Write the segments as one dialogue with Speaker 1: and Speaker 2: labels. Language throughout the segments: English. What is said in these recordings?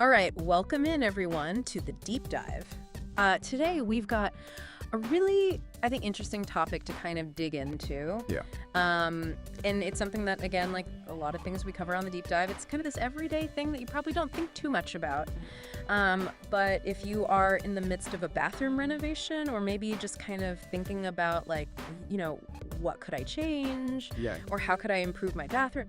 Speaker 1: All right, welcome in everyone to the deep dive. Today we've got a really, I think, interesting topic to kind of dig into.
Speaker 2: Yeah.
Speaker 1: And it's something that, again, like a lot of things we cover on the deep dive, it's kind of this everyday thing that you probably don't think too much about. But if you are in the midst of a bathroom renovation, or maybe just kind of thinking about like, what could I change?
Speaker 2: Yeah.
Speaker 1: Or how could I improve my bathroom?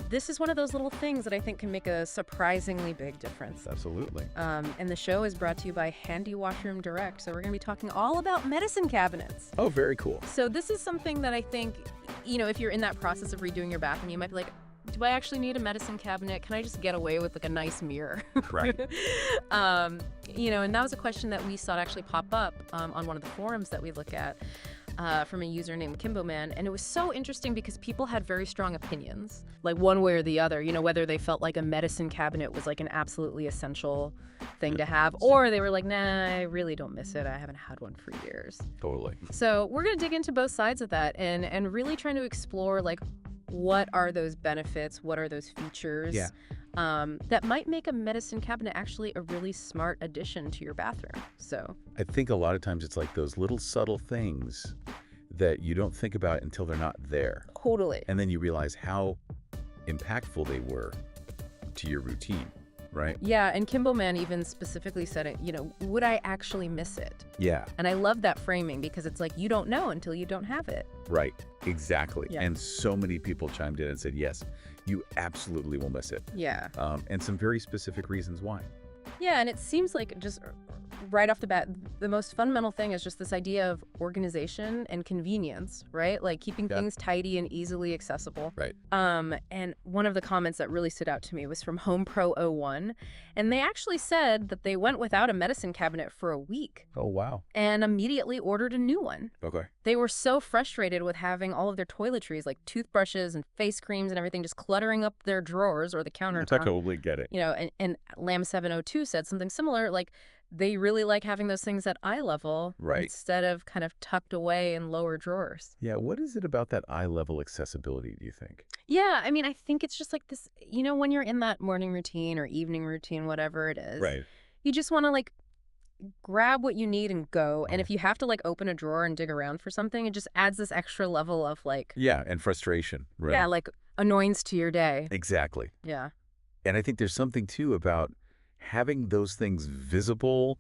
Speaker 1: This is one of those little things that I think can make a surprisingly big difference.
Speaker 2: Absolutely.
Speaker 1: And the show is brought to you by Handy Washroom Direct. So we're going to be talking all about medicine cabinets.
Speaker 2: Oh, very cool.
Speaker 1: So this is something that I think, if you're in that process of redoing your bathroom, you might be like, do I actually need a medicine cabinet? Can I just get away with like a nice mirror?
Speaker 2: Right.
Speaker 1: And that was a question that we saw actually pop up on one of the forums that we look at. From a user named Kimbo Man, and it was so interesting because people had very strong opinions, like one way or the other, whether they felt like a medicine cabinet was like an absolutely essential thing to have, or they were like, nah, I really don't miss it. I haven't had one for years.
Speaker 2: Totally.
Speaker 1: So we're going to dig into both sides of that and really trying to explore like what are those benefits, what are those features that might make a medicine cabinet actually a really smart addition to your bathroom. So
Speaker 2: I think a lot of times it's like those little subtle things that you don't think about until they're not there.
Speaker 1: totally.
Speaker 2: And then you realize how impactful they were to your routine, right?
Speaker 1: Yeah, and Kimbo Man even specifically said it, would I actually miss it?
Speaker 2: Yeah,
Speaker 1: And I love that framing because it's like you don't know until you don't have it.
Speaker 2: right. Exactly.
Speaker 1: Yeah.
Speaker 2: And so many people chimed in and said, yes, you absolutely will miss it.
Speaker 1: Yeah.
Speaker 2: And some very specific reasons why.
Speaker 1: Yeah, and it seems like just right off the bat, the most fundamental thing is just this idea of organization and convenience, right? Like keeping things tidy and easily accessible.
Speaker 2: Right.
Speaker 1: And one of the comments that really stood out to me was from HomePro01, and they actually said that they went without a medicine cabinet for a week
Speaker 2: Oh, wow.
Speaker 1: and immediately ordered a new one.
Speaker 2: Okay.
Speaker 1: They were so frustrated with having all of their toiletries, like toothbrushes and face creams and everything, just cluttering up their drawers or the
Speaker 2: I
Speaker 1: countertop.
Speaker 2: totally get it.
Speaker 1: And Lamb702 said something similar, like they really like having those things at eye level instead of kind of tucked away in lower drawers.
Speaker 2: Yeah. What is it about that eye level accessibility, do you think?
Speaker 1: Yeah, I mean, I think it's just like this, when you're in that morning routine or evening routine, whatever it is,
Speaker 2: Right.
Speaker 1: you just want to like grab what you need and go. And if you have to like open a drawer and dig around for something, it just adds this extra level of like,
Speaker 2: Yeah. And frustration. Right.
Speaker 1: yeah, like annoyance to your day.
Speaker 2: Exactly.
Speaker 1: Yeah.
Speaker 2: And I think there's something, too, about having those things visible.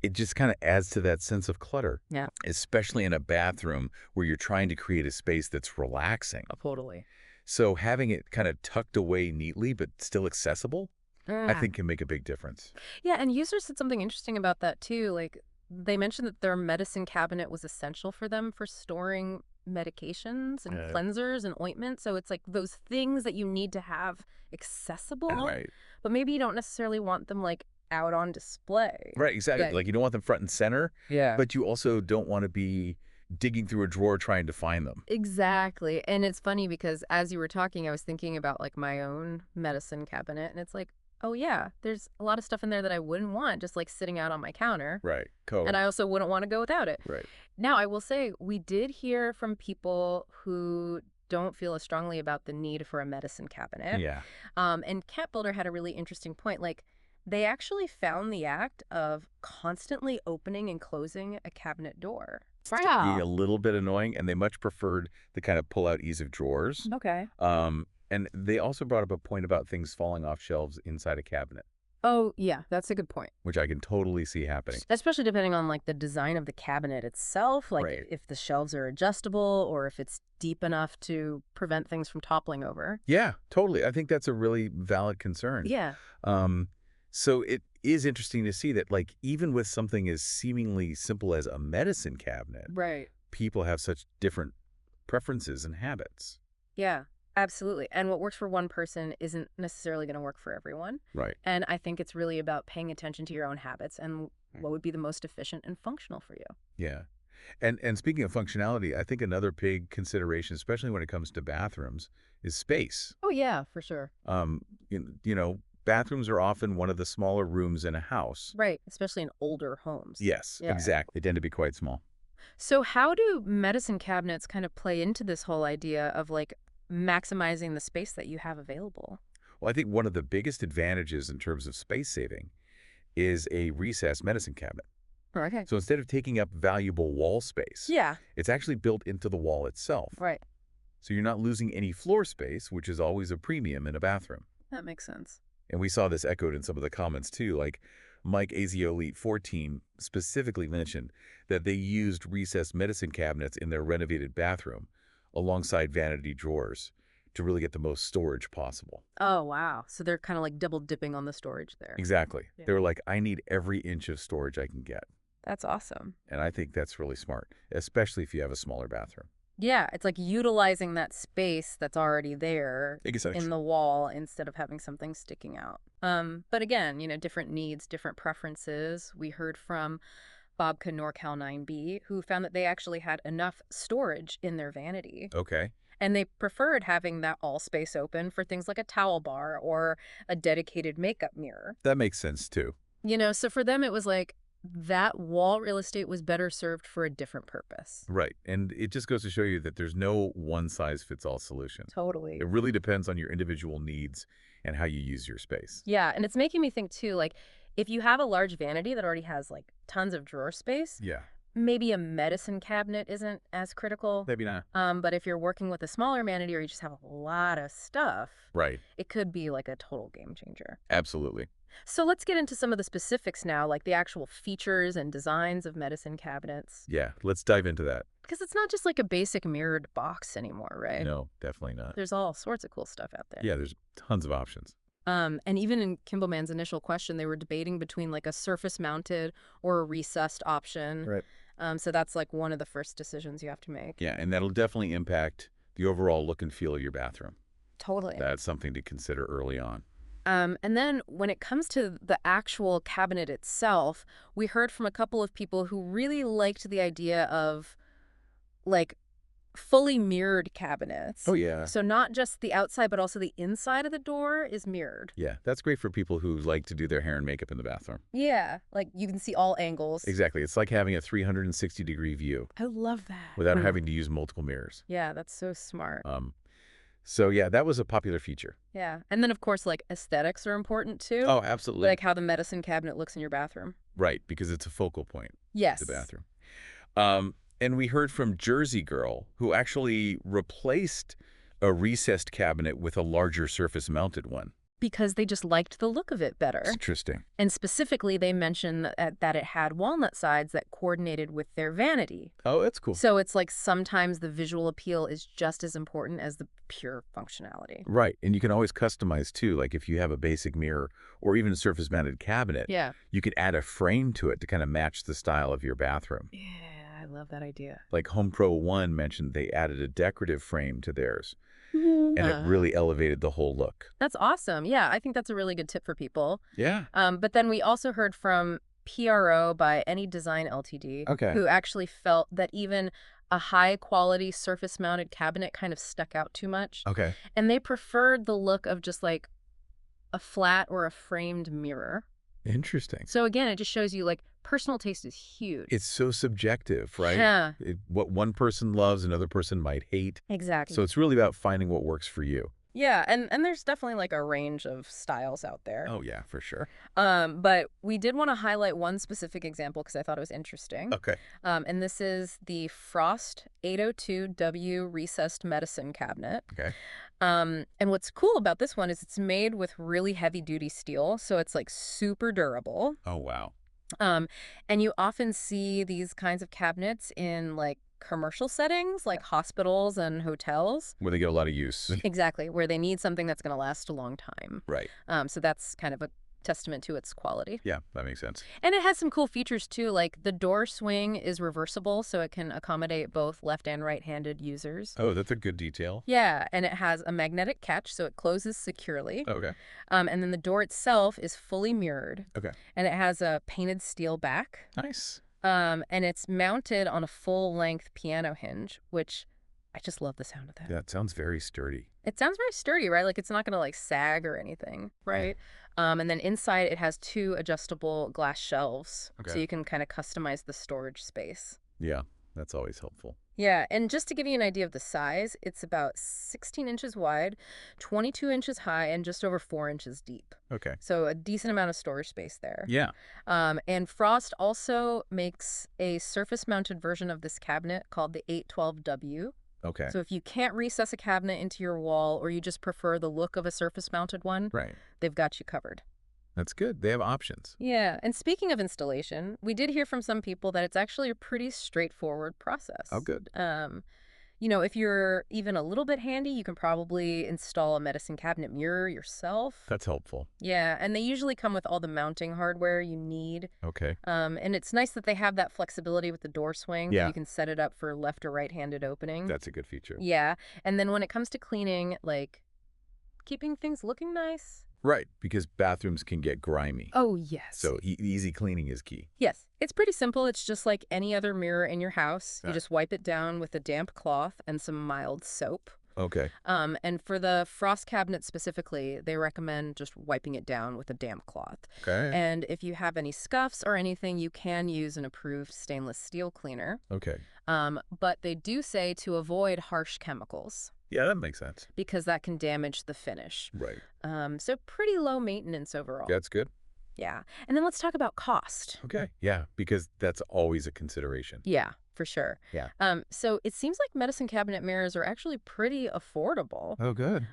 Speaker 2: It just kind of adds to that sense of clutter.
Speaker 1: Yeah.
Speaker 2: Especially in a bathroom where you're trying to create a space that's relaxing.
Speaker 1: Totally.
Speaker 2: So having it kind of tucked away neatly but still accessible, I think can make a big difference.
Speaker 1: Yeah, and users said something interesting about that, too. Like, they mentioned that their medicine cabinet was essential for them for storing medications and cleansers and ointments. So it's like those things that you need to have accessible,
Speaker 2: Right.
Speaker 1: but maybe you don't necessarily want them like out on display.
Speaker 2: Right, exactly.
Speaker 1: Yeah.
Speaker 2: Like you don't want them front and center,
Speaker 1: Yeah.
Speaker 2: but you also don't want to be digging through a drawer trying to find them.
Speaker 1: Exactly. And it's funny because as you were talking, I was thinking about like my own medicine cabinet, and it's like, oh yeah, there's a lot of stuff in there that I wouldn't want just like sitting out on my counter.
Speaker 2: Right. Cool.
Speaker 1: And I also wouldn't want to go without it.
Speaker 2: Right.
Speaker 1: Now, I will say we did hear from people who don't feel as strongly about the need for a medicine cabinet.
Speaker 2: Yeah.
Speaker 1: And Cat Builder had a really interesting point. Like, they actually found the act of constantly opening and closing a cabinet door.
Speaker 2: Be a little bit annoying, and they much preferred the kind of pull-out ease of drawers.
Speaker 1: Okay.
Speaker 2: And they also brought up a point about things falling off shelves inside a cabinet,
Speaker 1: Oh, yeah, that's a good point.
Speaker 2: which I can totally see happening.
Speaker 1: Especially depending on like the design of the cabinet itself, like
Speaker 2: Right.
Speaker 1: if the shelves are adjustable or if it's deep enough to prevent things from toppling over.
Speaker 2: Yeah, totally. I think that's a really valid concern.
Speaker 1: Yeah.
Speaker 2: So it is interesting to see that, like, even with something as seemingly simple as a medicine cabinet,
Speaker 1: Right.
Speaker 2: people have such different preferences and habits.
Speaker 1: Yeah, absolutely. And what works for one person isn't necessarily going to work for everyone.
Speaker 2: Right.
Speaker 1: And I think it's really about paying attention to your own habits and what would be the most efficient and functional for you.
Speaker 2: Yeah. And speaking of functionality, I think another big consideration, especially when it comes to bathrooms, is space.
Speaker 1: Oh, yeah, for sure.
Speaker 2: Bathrooms are often one of the smaller rooms in a house.
Speaker 1: Right, especially in older homes.
Speaker 2: Yes,
Speaker 1: Yeah.
Speaker 2: exactly. They tend to be quite small.
Speaker 1: So how do medicine cabinets kind of play into this whole idea of like maximizing the space that you have available?
Speaker 2: Well, I think one of the biggest advantages in terms of space saving is a recessed medicine cabinet.
Speaker 1: Okay.
Speaker 2: So instead of taking up valuable wall space,
Speaker 1: Yeah.
Speaker 2: it's actually built into the wall itself.
Speaker 1: Right.
Speaker 2: So you're not losing any floor space, which is always a premium in a bathroom.
Speaker 1: That makes sense.
Speaker 2: And we saw this echoed in some of the comments too, like Mike Aziolite 14 specifically mentioned that they used recessed medicine cabinets in their renovated bathroom alongside vanity drawers to really get the most storage possible.
Speaker 1: Oh, wow. So they're kind of like double dipping on the storage there.
Speaker 2: Exactly.
Speaker 1: Yeah.
Speaker 2: They were like, I need every inch of storage I can get.
Speaker 1: That's awesome.
Speaker 2: And I think that's really smart, especially if you have a smaller bathroom.
Speaker 1: Yeah, it's like utilizing that space that's already there
Speaker 2: Exactly.
Speaker 1: in the wall instead of having something sticking out. But again, different needs, different preferences. We heard from Bobka NorCal 9B, who found that they actually had enough storage in their vanity.
Speaker 2: Okay.
Speaker 1: And they preferred having that all space open for things like a towel bar or a dedicated makeup mirror.
Speaker 2: That makes sense too.
Speaker 1: So for them, it was like that wall real estate was better served for a different purpose.
Speaker 2: Right. And it just goes to show you that there's no one-size-fits-all solution.
Speaker 1: Totally.
Speaker 2: It really depends on your individual needs and how you use your space.
Speaker 1: Yeah, and it's making me think too, like if you have a large vanity that already has like tons of drawer space,
Speaker 2: Yeah.
Speaker 1: maybe a medicine cabinet isn't as critical.
Speaker 2: Maybe not.
Speaker 1: But if you're working with a smaller vanity or you just have a lot of stuff,
Speaker 2: Right.
Speaker 1: it could be like a total game changer.
Speaker 2: Absolutely.
Speaker 1: So let's get into some of the specifics now, like the actual features and designs of medicine cabinets.
Speaker 2: Yeah. Let's dive into that.
Speaker 1: Because it's not just like a basic mirrored box anymore, right?
Speaker 2: No, definitely not.
Speaker 1: There's all sorts of cool stuff out there.
Speaker 2: Yeah, there's tons of options.
Speaker 1: And even in Kimballman's initial question, they were debating between like a surface-mounted or a recessed option.
Speaker 2: Right.
Speaker 1: So that's like one of the first decisions you have to make.
Speaker 2: Yeah, and that'll definitely impact the overall look and feel of your bathroom.
Speaker 1: Totally.
Speaker 2: That's something to consider early on.
Speaker 1: And then when it comes to the actual cabinet itself, we heard from a couple of people who really liked the idea of like fully mirrored cabinets.
Speaker 2: Oh, yeah.
Speaker 1: So not just the outside, but also the inside of the door is mirrored.
Speaker 2: Yeah, that's great for people who like to do their hair and makeup in the bathroom.
Speaker 1: Yeah, like you can see all angles.
Speaker 2: Exactly. It's like having a 360-degree view
Speaker 1: I love that.
Speaker 2: without having to use multiple mirrors.
Speaker 1: Yeah, that's so smart.
Speaker 2: So, yeah, that was a popular feature.
Speaker 1: Yeah. And then, of course, like aesthetics are important too.
Speaker 2: Oh, absolutely.
Speaker 1: Like how the medicine cabinet looks in your bathroom.
Speaker 2: Right, because it's a focal point,
Speaker 1: Yes.
Speaker 2: the bathroom. And we heard from Jersey Girl, who actually replaced a recessed cabinet with a larger surface-mounted one.
Speaker 1: Because they just liked the look of it better.
Speaker 2: Interesting.
Speaker 1: And specifically, they mentioned that it had walnut sides that coordinated with their vanity.
Speaker 2: Oh, that's cool.
Speaker 1: So it's like sometimes the visual appeal is just as important as the pure functionality.
Speaker 2: Right, and you can always customize too. Like if you have a basic mirror or even a surface-mounted cabinet,
Speaker 1: Yeah.
Speaker 2: you could add a frame to it to kind of match the style of your bathroom.
Speaker 1: Yeah, I love that idea.
Speaker 2: Like Home Pro 1 mentioned they added a decorative frame to theirs, and it really elevated the whole look.
Speaker 1: That's awesome. Yeah, I think that's a really good tip for people.
Speaker 2: Yeah.
Speaker 1: But then we also heard from PRO by Any Design Ltd,
Speaker 2: Okay.
Speaker 1: who actually felt that even a high-quality surface-mounted cabinet kind of stuck out too much.
Speaker 2: Okay.
Speaker 1: And they preferred the look of just like a flat or a framed mirror.
Speaker 2: Interesting.
Speaker 1: So again, it just shows you like personal taste is huge.
Speaker 2: It's so subjective, right?
Speaker 1: Yeah.
Speaker 2: What one person loves, another person might hate.
Speaker 1: Exactly.
Speaker 2: So it's really about finding what works for you.
Speaker 1: Yeah, and there's definitely like a range of styles out there.
Speaker 2: Oh, yeah, for sure.
Speaker 1: But we did want to highlight one specific example because I thought it was interesting.
Speaker 2: Okay.
Speaker 1: And this is the Frost 802W recessed medicine cabinet.
Speaker 2: Okay.
Speaker 1: And what's cool about this one is it's made with really heavy-duty steel, so it's like super durable.
Speaker 2: Oh, wow.
Speaker 1: And you often see these kinds of cabinets in like commercial settings, like hospitals and hotels.
Speaker 2: Where they get a lot of use.
Speaker 1: Exactly, where they need something that's going to last a long time.
Speaker 2: Right.
Speaker 1: So that's kind of a testament to its quality.
Speaker 2: Yeah, that makes sense.
Speaker 1: And it has some cool features too, like the door swing is reversible, so it can accommodate both left and right-handed users.
Speaker 2: Oh, that's a good detail.
Speaker 1: Yeah, and it has a magnetic catch, so it closes securely.
Speaker 2: Okay.
Speaker 1: And then the door itself is fully mirrored.
Speaker 2: Okay.
Speaker 1: And it has a painted steel back.
Speaker 2: Nice.
Speaker 1: And it's mounted on a full-length piano hinge, which I just love the sound of that.
Speaker 2: Yeah, it sounds very sturdy.
Speaker 1: It sounds very sturdy, right? Like it's not going to like sag or anything, right? And then inside it has 2 adjustable glass shelves, so
Speaker 2: Okay.
Speaker 1: you can kind of customize the storage space.
Speaker 2: Yeah, that's always helpful.
Speaker 1: Yeah, and just to give you an idea of the size, it's about 16 inches wide, 22 inches high, and just over 4 inches deep.
Speaker 2: Okay.
Speaker 1: So a decent amount of storage space there.
Speaker 2: Yeah.
Speaker 1: And Frost also makes a surface-mounted version of this cabinet called the 812W.
Speaker 2: Okay.
Speaker 1: So if you can't recess a cabinet into your wall or you just prefer the look of a surface-mounted one,
Speaker 2: Right.
Speaker 1: they've got you covered.
Speaker 2: That's good. They have options.
Speaker 1: Yeah, and speaking of installation, we did hear from some people that it's actually a pretty straightforward process.
Speaker 2: Oh, good.
Speaker 1: If you're even a little bit handy, you can probably install a medicine cabinet mirror yourself.
Speaker 2: That's helpful.
Speaker 1: Yeah, and they usually come with all the mounting hardware you need.
Speaker 2: Okay.
Speaker 1: And it's nice that they have that flexibility with the door swing.
Speaker 2: Yeah.
Speaker 1: You can set it up for left or right-handed opening.
Speaker 2: That's a good feature.
Speaker 1: Yeah, and then when it comes to cleaning, like keeping things looking nice.
Speaker 2: Right, because bathrooms can get grimy.
Speaker 1: Oh, yes.
Speaker 2: So easy cleaning is key.
Speaker 1: Yes, it's pretty simple. It's just like any other mirror in your house. You
Speaker 2: Yeah.
Speaker 1: just wipe it down with a damp cloth and some mild soap.
Speaker 2: Okay.
Speaker 1: And for the Frost cabinet specifically, they recommend just wiping it down with a damp cloth.
Speaker 2: Okay.
Speaker 1: And if you have any scuffs or anything, you can use an approved stainless steel cleaner.
Speaker 2: Okay.
Speaker 1: But they do say to avoid harsh chemicals
Speaker 2: Yeah, that makes sense.
Speaker 1: because that can damage the finish.
Speaker 2: Right.
Speaker 1: So pretty low maintenance overall.
Speaker 2: That's good.
Speaker 1: Yeah. And then let's talk about cost.
Speaker 2: Okay. Yeah, because that's always a consideration.
Speaker 1: Yeah, for sure.
Speaker 2: Yeah.
Speaker 1: So it seems like medicine cabinet mirrors are actually pretty affordable.
Speaker 2: Oh, good.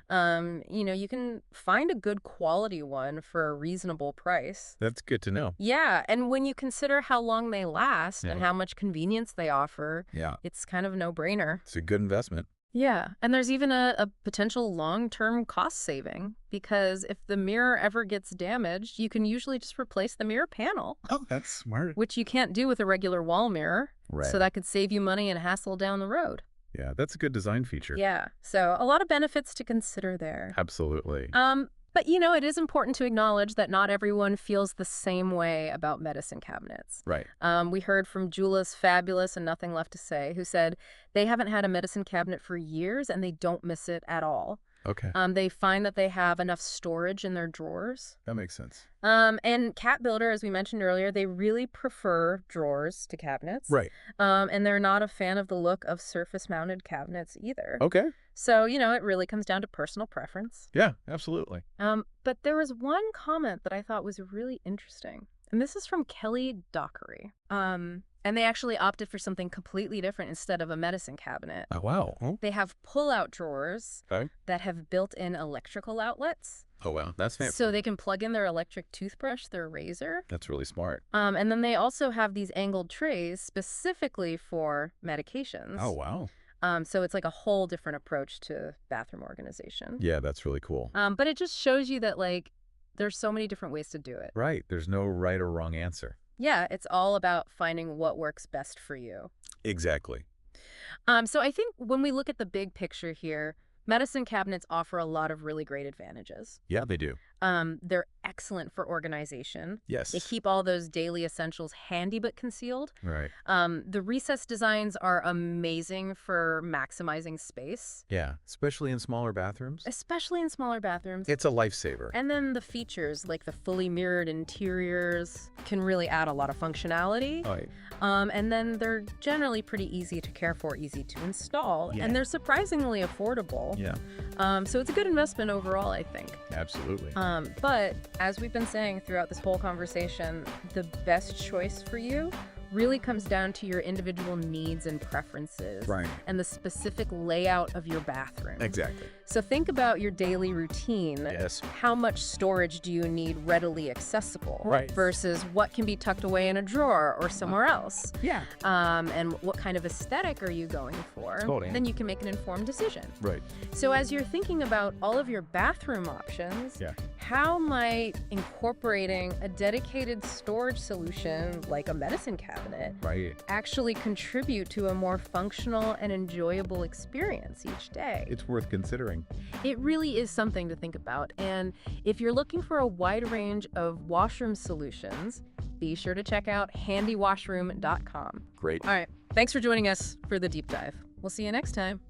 Speaker 1: You can find a good quality one for a reasonable price.
Speaker 2: That's good to know.
Speaker 1: Yeah, and when you consider how long they last and
Speaker 2: Yeah.
Speaker 1: how much convenience they offer,
Speaker 2: Yeah.
Speaker 1: it's kind of a no-brainer.
Speaker 2: It's a good investment.
Speaker 1: Yeah, and there's even a potential long-term cost saving because if the mirror ever gets damaged, you can usually just replace the mirror panel,
Speaker 2: Oh, that's smart.
Speaker 1: which you can't do with a regular wall mirror.
Speaker 2: Right.
Speaker 1: So that could save you money and hassle down the road.
Speaker 2: Yeah, that's a good design feature.
Speaker 1: Yeah, so a lot of benefits to consider there.
Speaker 2: Absolutely.
Speaker 1: But it is important to acknowledge that not everyone feels the same way about medicine cabinets.
Speaker 2: Right.
Speaker 1: We heard from Jula's Fabulous and Nothing Left to Say, who said they haven't had a medicine cabinet for years and they don't miss it at all.
Speaker 2: Okay.
Speaker 1: They find that they have enough storage in their drawers.
Speaker 2: That makes sense.
Speaker 1: And Cat Builder, as we mentioned earlier, they really prefer drawers to cabinets.
Speaker 2: Right.
Speaker 1: And they're not a fan of the look of surface-mounted cabinets either.
Speaker 2: Okay.
Speaker 1: So, it really comes down to personal preference.
Speaker 2: Yeah, absolutely.
Speaker 1: But there was one comment that I thought was really interesting. And this is from Kelly Dockery. And they actually opted for something completely different instead of a medicine cabinet.
Speaker 2: Oh, wow.
Speaker 1: They have pull-out drawers
Speaker 2: Okay.
Speaker 1: that have built-in electrical outlets.
Speaker 2: Oh, wow. That's fancy.
Speaker 1: So they can plug in their electric toothbrush, their razor.
Speaker 2: That's really smart.
Speaker 1: And then they also have these angled trays specifically for medications.
Speaker 2: Oh, wow.
Speaker 1: So it's like a whole different approach to bathroom organization.
Speaker 2: Yeah, that's really cool.
Speaker 1: But it just shows you that, there's so many different ways to do it.
Speaker 2: Right. There's no right or wrong answer.
Speaker 1: Yeah, it's all about finding what works best for you.
Speaker 2: Exactly.
Speaker 1: So I think when we look at the big picture here, medicine cabinets offer a lot of really great advantages.
Speaker 2: Yeah, they do.
Speaker 1: They're excellent for organization.
Speaker 2: Yes.
Speaker 1: They keep all those daily essentials handy but concealed.
Speaker 2: Right.
Speaker 1: The recessed designs are amazing for maximizing space,
Speaker 2: Yeah, especially in smaller bathrooms.
Speaker 1: especially in smaller bathrooms.
Speaker 2: It's a lifesaver.
Speaker 1: And then the features, like the fully mirrored interiors, can really add a lot of functionality.
Speaker 2: Right.
Speaker 1: And then they're generally pretty easy to care for, easy to install,
Speaker 2: Yeah.
Speaker 1: and they're surprisingly affordable.
Speaker 2: Yeah,
Speaker 1: So it's a good investment overall, I think.
Speaker 2: absolutely.
Speaker 1: But as we've been saying throughout this whole conversation, the best choice for you really comes down to your individual needs and preferences
Speaker 2: Right.
Speaker 1: and the specific layout of your bathroom.
Speaker 2: Exactly.
Speaker 1: So think about your daily routine.
Speaker 2: Yes.
Speaker 1: How much storage do you need readily accessible?
Speaker 2: Right.
Speaker 1: Versus what can be tucked away in a drawer or somewhere else?
Speaker 2: Yeah.
Speaker 1: And what kind of aesthetic are you going for?
Speaker 2: Totally.
Speaker 1: Then you can make an informed decision.
Speaker 2: Right.
Speaker 1: So as you're thinking about all of your bathroom options,
Speaker 2: Yeah.
Speaker 1: how might incorporating a dedicated storage solution like a medicine cabinet
Speaker 2: Right.
Speaker 1: actually contribute to a more functional and enjoyable experience each day?
Speaker 2: It's worth considering.
Speaker 1: It really is something to think about. And if you're looking for a wide range of washroom solutions, be sure to check out handywashroom.com.
Speaker 2: Great.
Speaker 1: All right. Thanks for joining us for the deep dive. We'll see you next time.